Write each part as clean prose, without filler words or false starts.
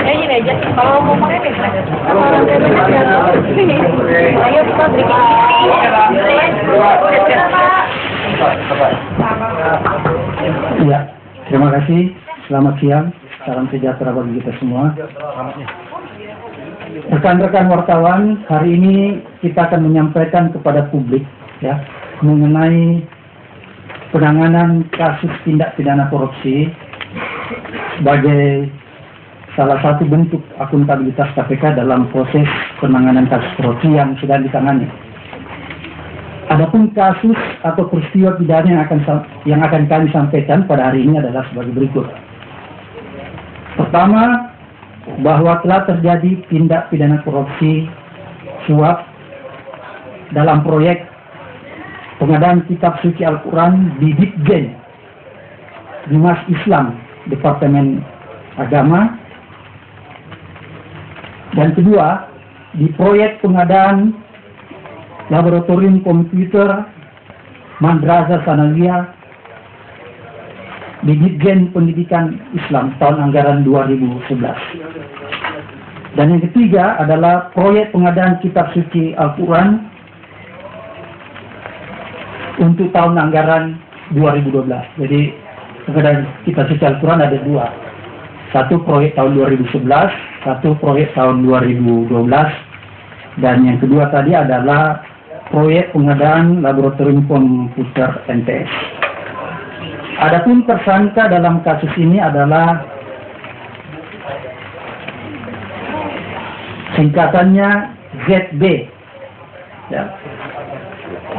Gini aja, kalau mau pakai nih, ayo kita bikin. Ya, terima kasih. Selamat siang. Salam sejahtera bagi kita semua. Rekan-rekan wartawan, hari ini kita akan menyampaikan kepada publik ya mengenai penanganan kasus tindak pidana korupsi sebagai salah satu bentuk akuntabilitas KPK dalam proses penanganan kasus korupsi yang sedang ditangani. Adapun kasus atau peristiwa pidana yang akan kami sampaikan pada hari ini adalah sebagai berikut. Pertama, bahwa telah terjadi tindak pidana korupsi suap dalam proyek pengadaan kitab suci Al-Quran di Ditjen Dinas Islam Departemen Agama. Dan kedua, di proyek pengadaan laboratorium komputer Madrasah Sanawiyah di Ditjen Pendidikan Islam tahun anggaran 2011. Dan yang ketiga adalah proyek pengadaan kitab suci Al-Quran untuk tahun anggaran 2012. Jadi pengadaan kitab suci Al-Quran ada dua. Satu proyek tahun 2011, satu proyek tahun 2012. Dan yang kedua tadi adalah proyek pengadaan laboratorium komputer MTS. Adapun tersangka dalam kasus ini adalah singkatannya ZB, ya,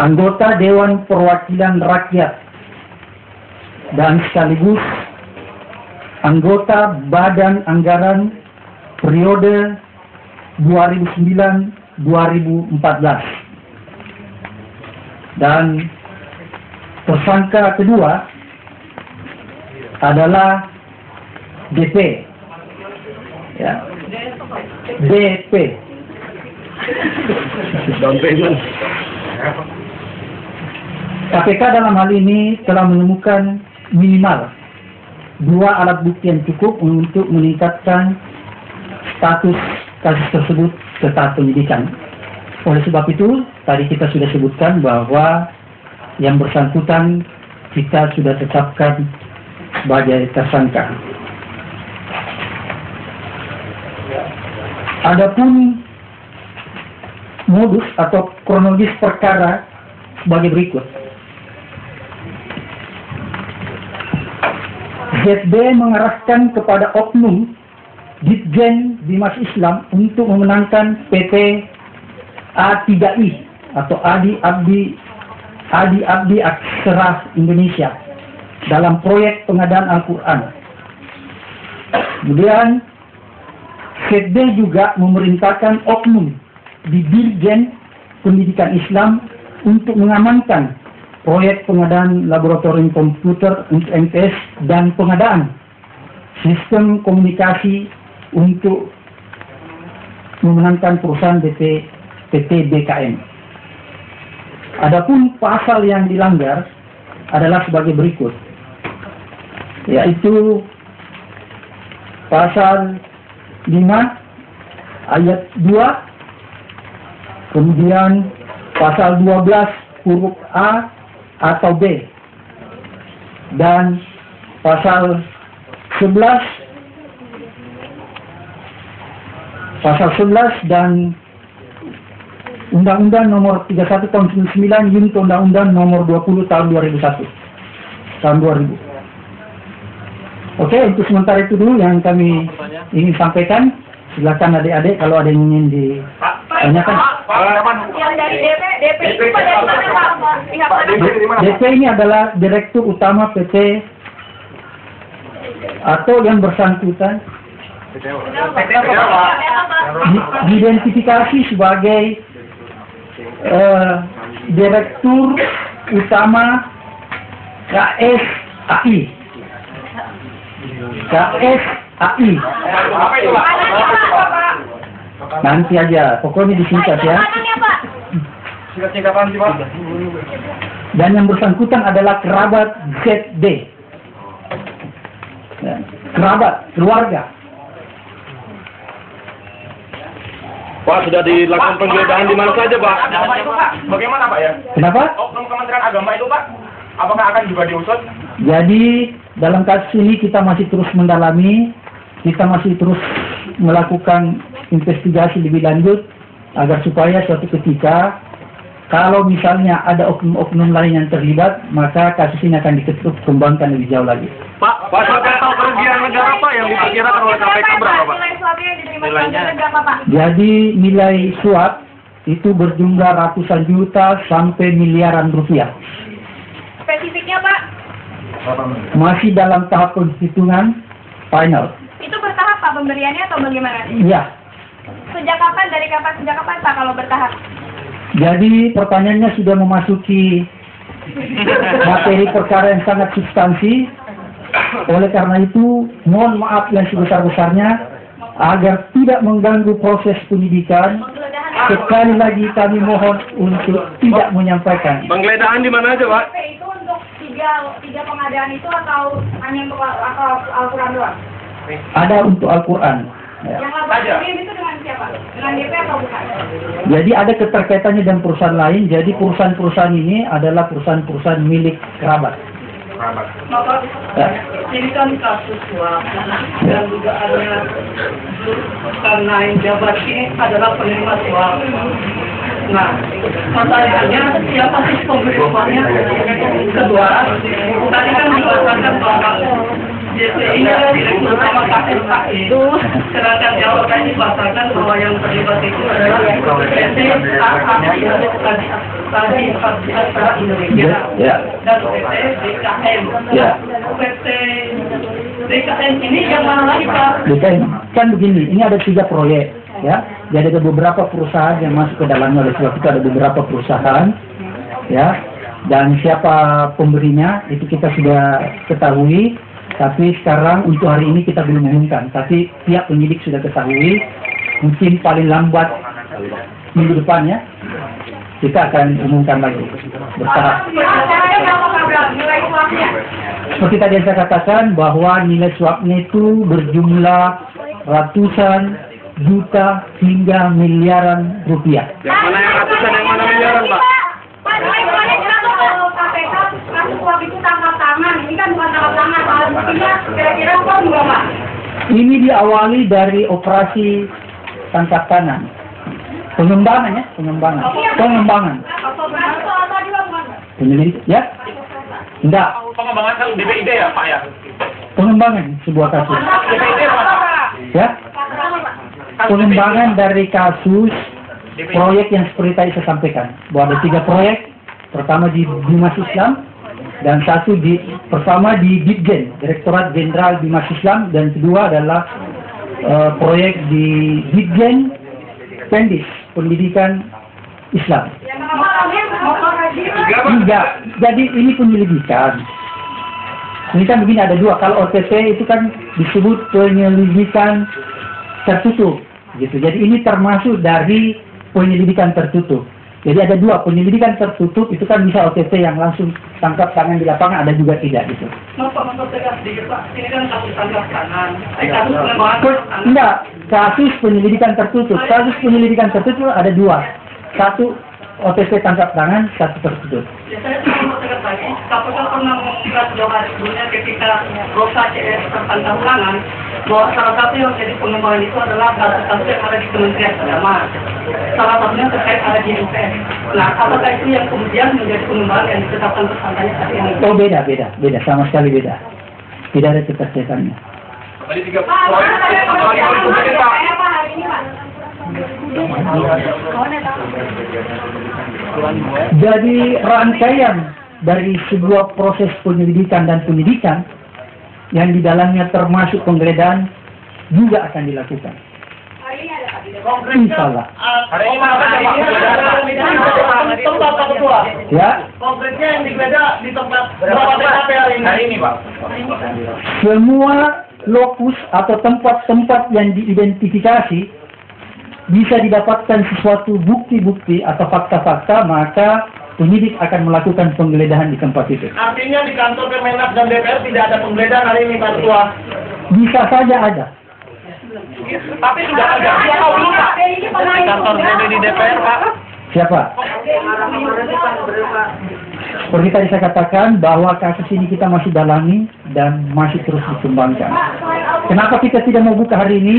anggota Dewan Perwakilan Rakyat dan sekaligus anggota Badan Anggaran periode 2009-2014. Dan tersangka kedua adalah DP, ya, DP. KPK dalam hal ini telah menemukan minimal dua alat bukti yang cukup untuk meningkatkan status kasus tersebut ke tahap penyidikan. Oleh sebab itu, tadi kita sudah sebutkan bahwa yang bersangkutan kita sudah tetapkan sebagai tersangka. Adapun modus atau kronologis perkara sebagai berikut. ZB mengarahkan kepada oknum Ditjen Dinas Islam untuk memenangkan PT A3I atau Adi Abdi Aksara Indonesia dalam proyek pengadaan Al-Quran. Kemudian ZB juga memerintahkan oknum di Dirjen Pendidikan Islam untuk mengamankan proyek pengadaan laboratorium komputer untuk MTS dan pengadaan sistem komunikasi untuk memenangkan perusahaan PT BKM. Adapun pasal yang dilanggar adalah sebagai berikut, yaitu pasal 5 ayat 2, kemudian pasal 12 huruf A atau B, dan pasal 11 dan Undang-Undang nomor 31 tahun 99 unit Undang-Undang nomor 20 tahun 2001 tahun 2000. Oke, untuk sementara itu dulu yang kami ingin sampaikan. Silakan adik-adik kalau ada yang ingin ditanyakan. Yang dari DP itu pada mana Pak? Pihak mana? DP ini adalah Direktur Utama PT atau yang bersangkutan diidentifikasi sebagai Direktur Utama KSAI. Nanti aja, pokoknya disingkat ya. Dan yang bersangkutan adalah kerabat ZD. Ya, kerabat, keluarga. Pak, sudah dilakukan penggeledahan di mana saja, Pak? Apa itu, Pak? Bagaimana, Pak, ya? Kenapa? Oknum Kementerian Agama itu, Pak, apakah akan juga diusut? Jadi dalam kasus ini kita masih terus mendalami, kita masih terus melakukan investigasi lebih lanjut agar supaya suatu ketika kalau misalnya ada oknum-oknum lain yang terlibat, maka kasus ini akan dikembangkan lebih jauh lagi. Pak, sampai tahu kerugian negara, Pak, yang diperkirakan oleh KPK berapa, Pak? Nilai suapnya yang diterima kementerian berapa, Pak? Jadi nilai suap itu berjumlah ratusan juta sampai miliaran rupiah. Spesifiknya, Pak? Masih dalam tahap penghitungan final. Itu bertahap, Pak, pemberiannya atau bagaimana? Iya. Sejak kapan, sejak kapan, Pak, kalau bertahap? Jadi pertanyaannya sudah memasuki materi perkara yang sangat substansi. Oleh karena itu, mohon maaf yang sebesar-besarnya agar tidak mengganggu proses penyidikan. Sekali lagi kami mohon untuk tidak menyampaikan. Penggeledahan di mana aja, Pak? Itu untuk tiga pengadaan itu atau hanya untuk Al-Quran doang? Ada untuk Al-Quran. Ya. Yang laboratorium itu dengan siapa? Dengan DP atau bukan? Jadi ada keterkaitannya dengan perusahaan lain. Jadi perusahaan-perusahaan ini adalah perusahaan-perusahaan milik kerabat. Bapak, Ya. ini kan kasus suap dan juga ada karena yang jabat ini adalah penerima suap. Nah, pertanyaannya siapa sih pemberi suapnya? Kedua, tadi kan dikatakan bahwa JPI adalah direktur utama KSAI. Sedangkan jawaban dipasarkan bahwa yang terlibat itu adalah PT Tadi Astra Indonesia Ya. dan PT DKM. Ya. PT DKM ini yang mana lagi, Pak? Kan begini, ini ada 3 proyek, ya. Jadi ada beberapa perusahaan yang masuk ke dalamnya. Oleh sebab itu ada beberapa perusahaan, ya. Dan siapa pemberinya itu kita sudah ketahui. Tapi sekarang untuk hari ini kita belum umumkan. Tapi pihak penyidik sudah ketahui. Mungkin paling lambat minggu depan ya, kita akan umumkan lagi bertahap. Nilai suapnya? Seperti tadi yang saya katakan bahwa nilai suapnya itu berjumlah ratusan juta hingga miliaran rupiah. Yang mana yang ratusan, yang mana miliaran, Pak? Pak, nilai suapnya kenapa kalau KPK kasus suap itu tangkap tangan? Ini kan bukan tangkap tangan, kalau buktinya kira-kira suap nggak, Pak? Ini diawali dari operasi tangkap tangan. Pengembangan ya, pengembangan. Atau juga bukan? Penyelidik ya? Enggak, Pengembangan kan DPID ya, Pak, ya? pengembangan sebuah kasus. DPID apa, Pak? Ya, pengembangan dari kasus proyek yang seperti tadi saya sampaikan. Bahwa ada 3 proyek. Pertama di Bimas Islam dan pertama di Ditjen, Direktorat Jenderal Bimas Islam, dan kedua adalah proyek di Ditjen Pendis, Pendidikan Islam. Enggak, jadi ini penyelidikan. Ini kan begini, ada 2. Kalau OTT itu kan disebut penyelidikan tertutup, gitu. Jadi ini termasuk dari penyelidikan tertutup. Jadi ada dua, penyelidikan tertutup itu kan bisa OTT yang langsung tangkap tangan di lapangan, ada juga tidak gitu. Maaf tegas sedikit Pak, ini kan kasus tangkap tangan. Kasus pengembangan Enggak, kasus penyelidikan tertutup. Kasus penyelidikan tertutup ada dua. Satu OTT tangkap tangan, satu tertutup. Ya, saya cuma mau tegas lagi, KPK pernah mengungkap jauh hari sebelumnya ketika Rosa CS tertangkap tangan, bahwa salah satu yang jadi pengembangan itu adalah kasus-kasus yang ada di Kementerian Agama. Salah satunya terkait ada di UPS. Nah, apakah itu yang kemudian menjadi pengembangan yang ditetapkan tersangkanya saat ini? Oh beda, sama sekali beda. Tidak ada keterkaitannya. Tadi 3 Pak, poin. Satu lagi poin penting, Pak. apa hari ini, Pak? Jadi rangkaian dari sebuah proses penyelidikan dan penyidikan yang di dalamnya termasuk penggeledahan juga akan dilakukan. Hari ini ada Pak. Insya Allah. Hari ini mana ada Tempat Pak Ketua. Ya, Konkretnya yang digeledah di tempat berapa TKP hari ini? Hari ini, Pak. semua lokus atau tempat-tempat yang diidentifikasi bisa didapatkan sesuatu bukti-bukti atau fakta-fakta, maka penyidik akan melakukan penggeledahan di tempat itu. Artinya di kantor Kemenak dan DPR tidak ada penggeledahan hari ini Pak Ketua. Bisa saja ada. Tapi sudah ada. Dia tahu belum, Pak? Kantor di DPR, Pak. Siapa? Seperti tadi saya katakan bahwa kasus ini kita masih dalami dan masih terus dikembangkan. Kenapa kita tidak mau buka hari ini?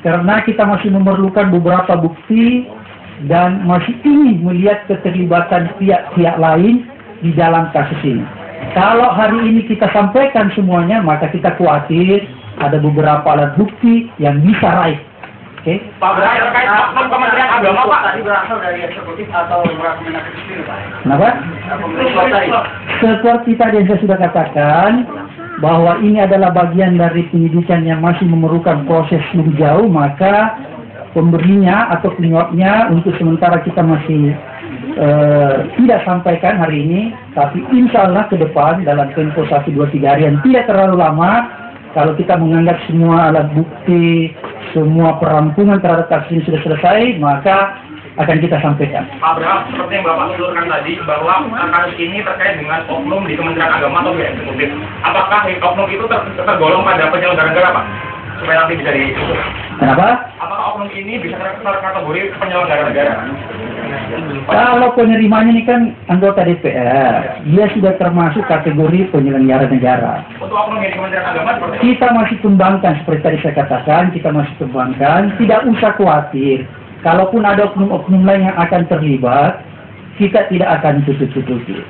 Karena kita masih memerlukan beberapa bukti dan masih ingin melihat keterlibatan pihak-pihak lain di dalam kasus ini. Kalau hari ini kita sampaikan semuanya, maka kita khawatir ada beberapa alat bukti yang bisa raih. Oke? Pak, berarti terkait oknum Kementerian Agama, Pak. Tadi berasal dari eksekutif atau Kemenak sendiri Pak? Kenapa? Seperti tadi yang saya sudah katakan, bahwa ini adalah bagian dari penyidikan yang masih memerlukan proses lebih jauh, maka pemberinya atau penyuapnya untuk sementara kita masih tidak sampaikan hari ini, tapi insya Allah ke depan dalam tempo 1-2-3 hari yang tidak terlalu lama, kalau kita menganggap semua alat bukti, semua perampungan terhadap kasus ini sudah selesai, maka akan kita sampaikan. Pak Abraham, seperti yang Bapak tuturkan tadi, bahwa kasus ini terkait dengan oknum di Kementerian Agama atau pihak eksekutif. Apakah oknum itu tergolong pada penyelenggara negara, Pak? Supaya nanti bisa diukur. Kenapa? Apakah oknum ini bisa terkategori penyelenggara negara? Kalau penerimanya ini kan anggota DPR, dia sudah termasuk kategori penyelenggara negara. Untuk oknum yang di Kementerian Agama seperti apa? Kita masih kembangkan, seperti tadi saya katakan, kita masih kembangkan, tidak usah khawatir. Kalaupun ada oknum-oknum lain yang akan terlibat, kita tidak akan tutup-tutupi.